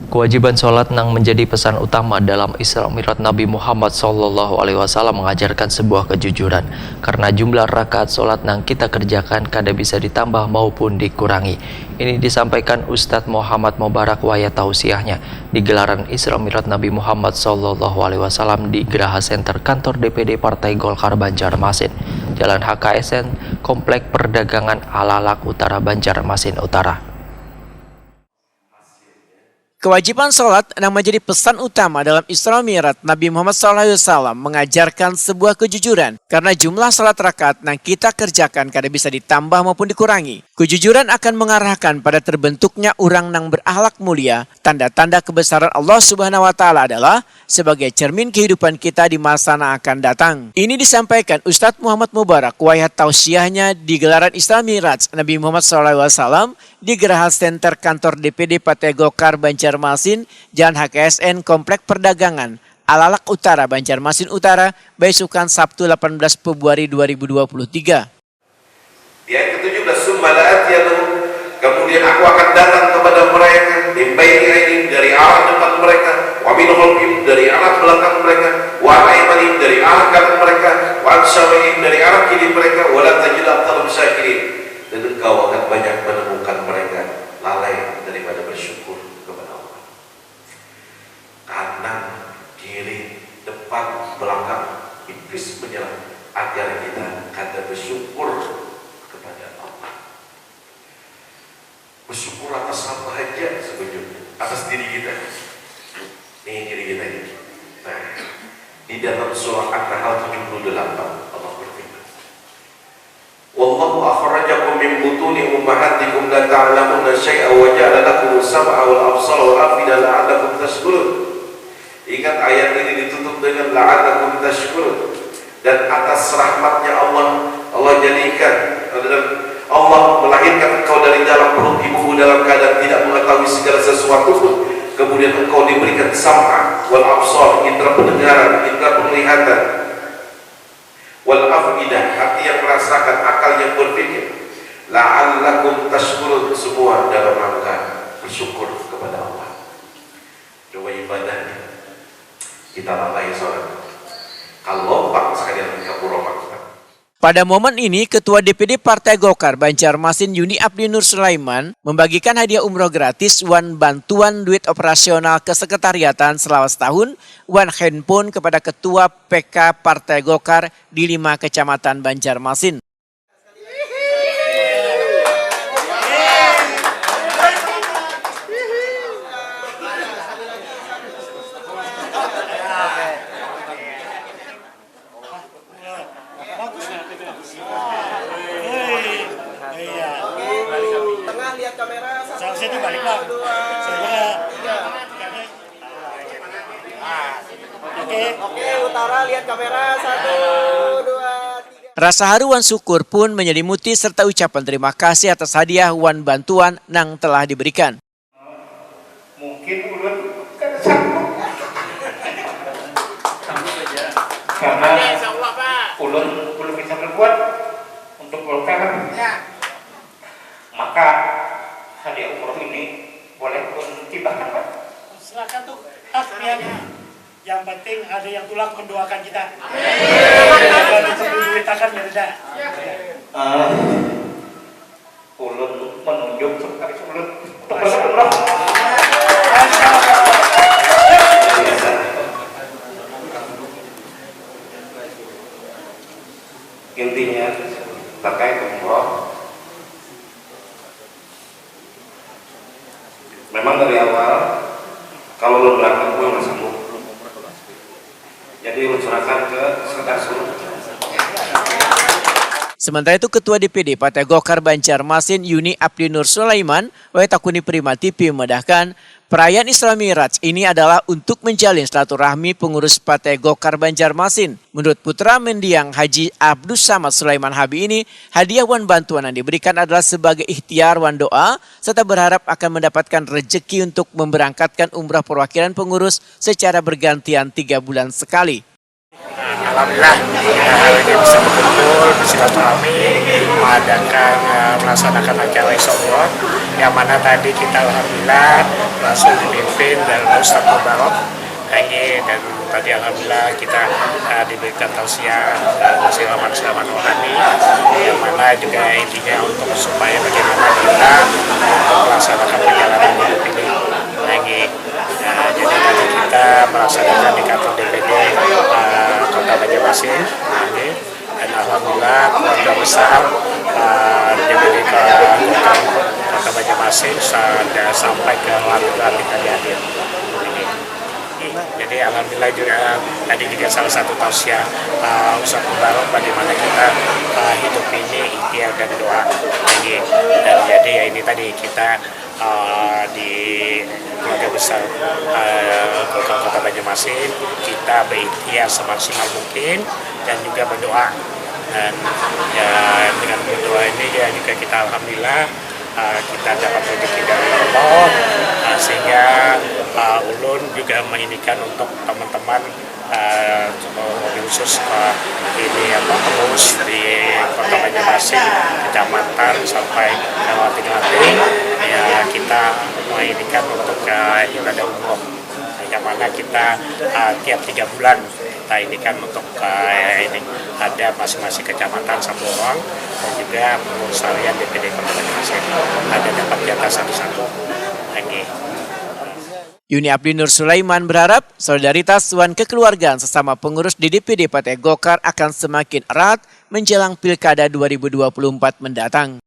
Kewajiban sholat nang menjadi pesan utama dalam Isra Mi'raj Nabi Muhammad SAW mengajarkan sebuah kejujuran. Karena jumlah rakaat sholat nang kita kerjakan kada bisa ditambah maupun dikurangi. Ini disampaikan Ustadz Muhammad Mubarak waya tausiahnya di gelaran Isra Mi'raj Nabi Muhammad SAW di Geraha Center kantor DPD Partai Golkar Banjarmasin, Jalan HKSN, Komplek Perdagangan Alalak Utara, Banjarmasin Utara. Kewajiban sholat yang menjadi pesan utama dalam Isra Mi'raj Nabi Muhammad SAW mengajarkan sebuah kejujuran karena jumlah sholat rakaat yang kita kerjakan kada bisa ditambah maupun dikurangi. Kejujuran akan mengarahkan pada terbentuknya orang yang berakhlak mulia. Tanda-tanda kebesaran Allah Subhanahu wa Ta'ala adalah sebagai cermin kehidupan kita di masa yang akan datang. Ini disampaikan Ustadz Muhammad Mubarak wayat tausiahnya di gelaran Isra Mi'raj Nabi Muhammad SAW di Geraha Center kantor DPD Partai Golkar Banjarmasin, Jalan HKSN, Komplek Perdagangan Alalak Utara, Banjarmasin Utara, besukan Sabtu 18 Februari 2023. Yang ke-17, summa la'atiyannahum, kemudian aku akan datang kepada mereka min baini aydihim, dari arah depan mereka, wa min khalfihim, dari arah belakang mereka, wa an aymanihim, dari arah kanan mereka, wa an syama'ihim, dari arah kiri mereka, wa la tajidu aktsarahum syakirin, dan engkau akan banyak menemukan mereka lalai daripada bersyukur kepada Allah. Kanan, kiri, depan, belakang, iblis menyerang agar kita kada bersyukur kepada Allah. Bersyukur atas apa saja sebetulnya, atas diri kita. Ini diri kita ini. Nah, di dalam surah An-Nahl 78 Allah berfirman, "Wallahu akhrajakum min butuni ummahatikum la ta'lamuna syai'an wa ja'ala lakum as-sam'a wal absara wal afida la'allakum tashkurun." Ingat ayat ini ditutup dengan la'allakum tashkurun. Dan atas rahmatnya Allah jadikan Allah melahirkan engkau dari dalam perut ibumu dalam keadaan tidak mengetahui segala sesuatu pun. Kemudian engkau diberikan sam'a wal absar, indera pendengaran, indera penglihatan, wal afidah, hati yang merasakan, akal yang berpikir. La'allakum tashkurun, semua dalam rangka bersyukur kepada Allah. Coba ibadahnya kita lalai sholat. Kalau Pak sekalian kapuroma. Pada momen ini, Ketua DPD Partai Golkar Banjarmasin Yuni Abdi Nur Sulaiman membagikan hadiah umroh gratis, wan bantuan duit operasional kesekretariatan selama setahun, wan handphone kepada Ketua PK Partai Golkar di 5 kecamatan Banjarmasin. Tengah lihat kamera, Sini balik lah. Oke, utara lihat kamera, 1, 2, 3. Rasa haru wan syukur pun menyelimuti serta ucapan terima kasih atas hadiah wan bantuan yang telah diberikan. Mungkin ulun kan sanggup. Karena ulun belum bisa berbuat untuk Golkar. Maka hadiah umroh ini boleh ulun tibahkan, Pak. Silakan tuh haknya. Yang penting ada yang tulang mendoakan kita. Duit akan beda. Ulun menunjuk sekretaris ulun untuk berumrah. Intinya terkait umroh, memang dari awal kalau lo berangkat gue nggak sanggup, jadi lo curahkan ke sekretaris lo. Sementara itu Ketua DPD Partai Golkar Banjarmasin Yuni Abdi Nur Sulaiman Takuni Prima TV memedahkan perayaan Isra Mi'raj ini adalah untuk menjalin silaturahmi pengurus Partai Golkar Banjarmasin. Menurut putra mendiang Haji Abdus Samad Sulaiman Habi ini, hadiah wan bantuan yang diberikan adalah sebagai ikhtiar wan doa serta berharap akan mendapatkan rezeki untuk memberangkatkan umrah perwakilan pengurus secara bergantian 3 bulan sekali. Alhamdulillah hari ini bisa berkumpul, bersilaturahmi, melaksanakan acara insya Allah, yang mana tadi kita alhamdulillah langsung dipimpin dan Ustaz Mubarak dan tadi alhamdulillah kita diberikan tausiah siraman rohani yang mana juga intinya untuk supaya bagaimana kita melaksanakan perjalanan hidup ini lagi. Jadi tadi kita melaksanakan di kantor DPD Kota Banjarmasin dan alhamdulillah keluarga besar DPD Kota Banjarmasin sudah sampai ke Latih tadi hadir. Jadi alhamdulillah juga tadi juga salah satu tausiah Ustaz Mubarak bagaimana kita hidup ini ikhtiar dan doa lagi. Dan jadi ya ini tadi kita di keluarga besar Kota Banjarmasin kita berikhtiar semaksimal mungkin dan juga berdoa. Dan ya dengan berdoa ini ya juga kita alhamdulillah kita dapat rezeki dari Allah, sehingga ulun juga menginginkan untuk teman-teman mobil khusus ini pengurus di Kota Banjarmasin, kecamatan sampai ke Latih ya kita menginginkan untuk ibadah umroh yang mana kita tiap 3 bulan kita indikan untuk ini ada masing-masing kecamatan 1 orang dan juga pengurus harian DPD Kota Banjarmasin ada dapat jatah satu-satu lagi. Yuni Abdi Nur Sulaiman berharap solidaritas dan kekeluargaan sesama pengurus di DPD Partai Golkar akan semakin erat menjelang Pilkada 2024 mendatang.